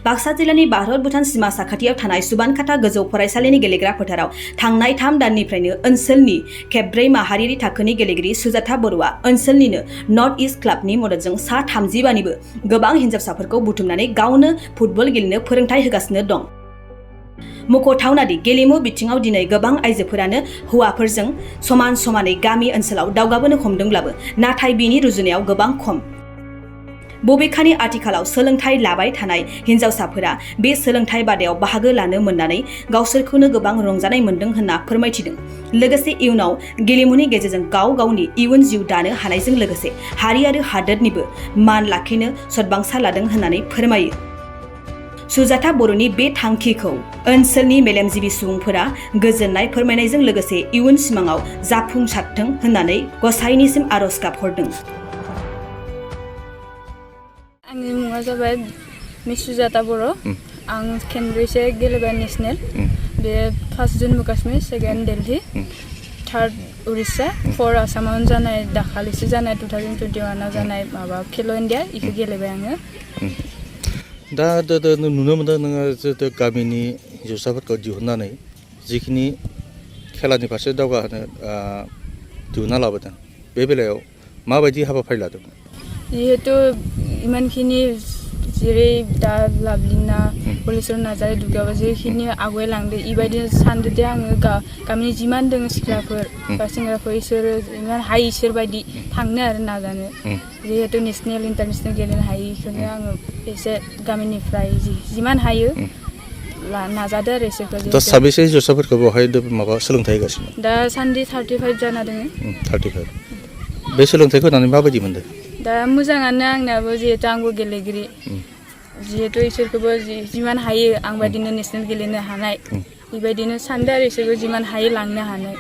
बाक्सा जिल्लानि भारत भुटान सीमा साखाथियाव थानाय सुबानखाता गोजौ फरायसालिनि गेलेग्रा फोथाराव थांनाय 3 दाननिफ्रायनो ओनसोलनि खेब 4 माहारियारि थाखोनि गेलेगिरि सुजाता बर'आ ओनसोलनिनो नर्थ इस्ट क्लाबनि मददजों सा 35निबो गोबां हिन्जावसाफोरखौ बुथुमनानै गावनो फुटबल गेलेनो फोरोंथाय होगासिनो दं। मख'थावनादि गेलेमु बिथिङाव दिनै गोबां आइजोफोरानो हौवाफोरजों समान समानै गामि ओनसोलाव दावगाबोनो हमदोंब्लाबो नाथाय बिनि रुजुनायाव गोबां खम। बबेखानि आथिखालाव सोलोंथाय लाबाय थानाय हिन्जावसाफोरा बे सोलोंथाय बादायाव बाहागो लानो मोननानै गावसोरखौनो गोबां रंजानाय मोन्दों होनना फोरमायथिदों। लोगोसे इयुनाव गेलेमुनि गेजेरजों गाव गावनि इयुन जिउ दानो हानायजों लोगोसे हारि आरो हादोरनिबो मान लाखिनो सतबांसा लादों होननानै फोरमायो। सुजाता बर'नि बे थांखिखौ ओनसोलनि मेलेमजिबि सुबुंफोरा गोजोननाय फोरमायनायजों लोगोसे इयुन सिमाङाव जाफुंसारथों होननानै गसाइनिसिम आरज गाबहरदों। आंनि मुङा जाबाय मिस सुजाता बर'। आं खेनब्रैसो गेलेबाय नेसनेल। बे first Jammu Kashmir, second Delhi, third Orissa, 4 आसामावनो जानाय दाखालिसो जानाय 2021आव जानाय माबा खेल' इन्डिया इखौ गेलेबाय आङो। दा नुनो मोनदों नोङो गामिनि हिन्जावसाफोरखौ दिहुननानै जिखिनि खेलानि फारसे दावगाहोनो दिहुनना लाबोदों बे बेलायाव माबायदि हाबाफारि लादोंमोन? जिहेतु इमानखिनि जेरै दा लाभलिना, हलिचरन नार्जारी, दुर्गाबा जेखिनि आवगायलांदो इबायदिनो सानदो दे आङो गामिनि जिमान दङ सिख्लाफोर बा सेंग्राफोर इसोरो इमान हायो इसोर बायदि थांनो आरो नाजानो। जिहेतु नेसनेल इन्टारनेसनेल गेलेनो हायो इखौनो आङो एसे गामिनिफ्राय जिमान हायो नाजादो आरो इसोरखौ। दा साबेसे हिन्जावसाफोरखौ बेवहाय माबा सोलोंथाय होगासिनो? दा सान्दि 35 जाना दङ। 35 बे सोलोंथायखौ होनानै माबायदि मोनदों? दा मोजाङानो आंनाबो, जिहेतु आंबो गेलेगिरि, जिहेतु इसोरखौबो जिमान हायो आं बायदिनो नेसनेल गेलेनो हानाय बेबायदिनो सानदो आरो इसोरबो जिमान हायो लांनो हानाय।